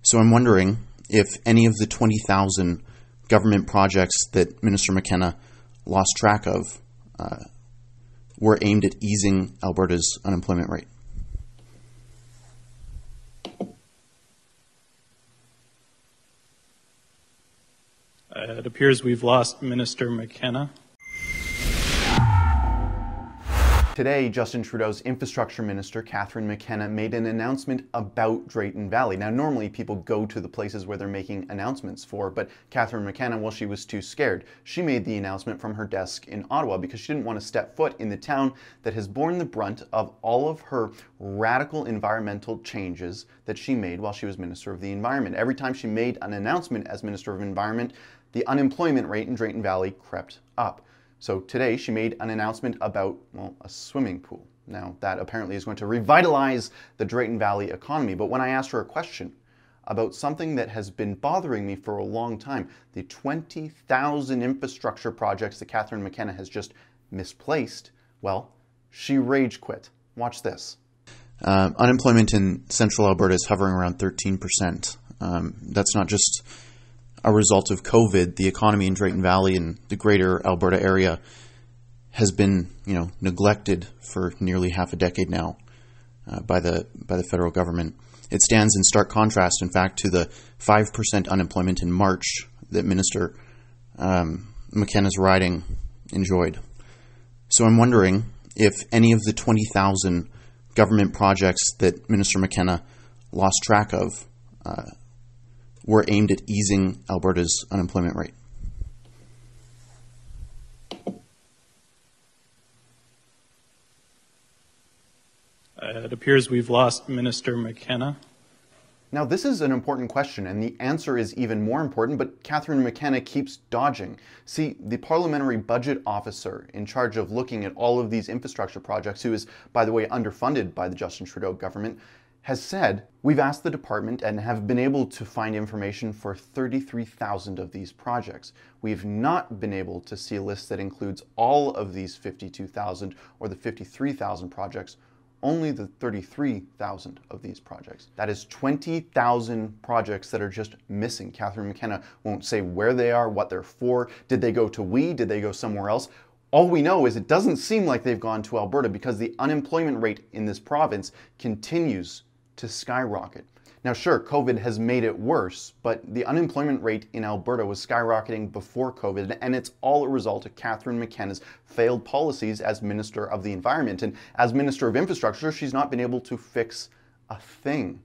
So I'm wondering if any of the 20,000 government projects that Minister McKenna lost track of were aimed at easing Alberta's unemployment rate. It appears we've lost Minister McKenna. Today, Justin Trudeau's infrastructure minister, Catherine McKenna, made an announcement about Drayton Valley. Now, normally people go to the places where they're making announcements for, but Catherine McKenna, well, she was too scared. She made the announcement from her desk in Ottawa because she didn't want to step foot in the town that has borne the brunt of all of her radical environmental changes that she made while she was Minister of the Environment. Every time she made an announcement as Minister of Environment, the unemployment rate in Drayton Valley crept up. So today she made an announcement about, well, a swimming pool. Now that apparently is going to revitalize the Drayton Valley economy. But when I asked her a question about something that has been bothering me for a long time, the 20,000 infrastructure projects that Catherine McKenna has just misplaced, well, she rage quit. Watch this. Unemployment in central Alberta is hovering around 13%. That's not just a result of COVID. The economy in Drayton Valley and the greater Alberta area has been, neglected for nearly half a decade now by the federal government. It stands in stark contrast, in fact, to the 5% unemployment in March that Minister McKenna's riding enjoyed. So I'm wondering if any of the 20,000 government projects that Minister McKenna lost track of were aimed at easing Alberta's unemployment rate. It appears we've lost Minister McKenna. Now, this is an important question, and the answer is even more important, but Catherine McKenna keeps dodging. See, the Parliamentary Budget Officer in charge of looking at all of these infrastructure projects, who is, by the way, underfunded by the Justin Trudeau government, has said, we've asked the department and have been able to find information for 33,000 of these projects. We've not been able to see a list that includes all of these 52,000 or the 53,000 projects, only the 33,000 of these projects. That is 20,000 projects that are just missing. Catherine McKenna won't say where they are, what they're for. Did they go to WE? Did they go somewhere else? All we know is it doesn't seem like they've gone to Alberta because the unemployment rate in this province continues to skyrocket. Now sure, COVID has made it worse, but the unemployment rate in Alberta was skyrocketing before COVID, and it's all a result of Catherine McKenna's failed policies as Minister of the Environment. And as Minister of Infrastructure, she's not been able to fix a thing.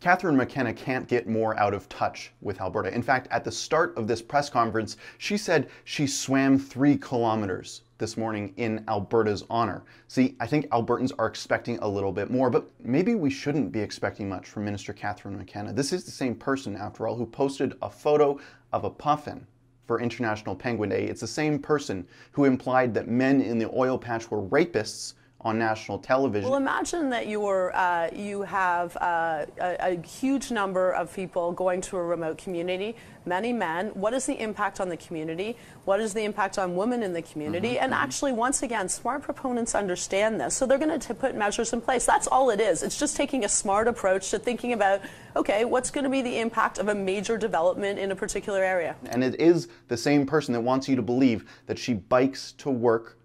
Catherine McKenna can't get more out of touch with Alberta. In fact, at the start of this press conference, she said she swam 3 kilometers this morning in Alberta's honor. See, I think Albertans are expecting a little bit more, but maybe we shouldn't be expecting much from Minister Catherine McKenna. This is the same person, after all, who posted a photo of a puffin for International Penguin Day. It's the same person who implied that men in the oil patch were rapists on national television. Well, imagine that you have a huge number of people going to a remote community, many men. What is the impact on the community? What is the impact on women in the community? And actually, once again, smart proponents understand this, so they're going to put measures in place. That's all it is. It's just taking a smart approach to thinking about, okay, what's going to be the impact of a major development in a particular area? And it is the same person that wants you to believe that she bikes to work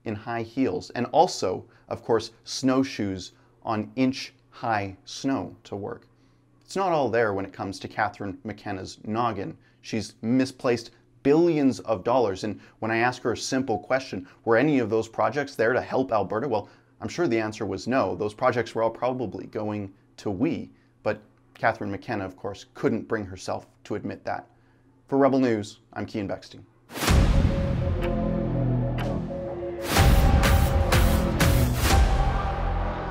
in high heels, and also, of course, snowshoes on inch-high snow to work. It's not all there when it comes to Catherine McKenna's noggin. She's misplaced billions of dollars, and when I ask her a simple question, were any of those projects there to help Alberta? Well, I'm sure the answer was no. Those projects were all probably going to WE, but Catherine McKenna, of course, couldn't bring herself to admit that. For Rebel News, I'm Keean Bexte.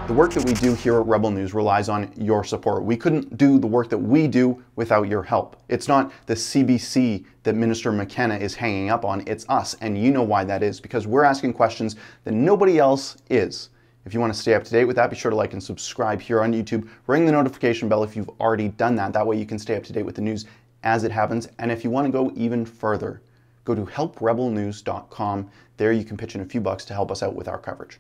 The work that we do here at Rebel News relies on your support. We couldn't do the work that we do without your help. It's not the CBC that Minister McKenna is hanging up on, it's us, and you know why that is, because we're asking questions that nobody else is. If you want to stay up to date with that, be sure to like and subscribe here on YouTube. Ring the notification bell if you've already done that. That way you can stay up to date with the news as it happens. And if you want to go even further, go to helprebelnews.com. There you can pitch in a few bucks to help us out with our coverage.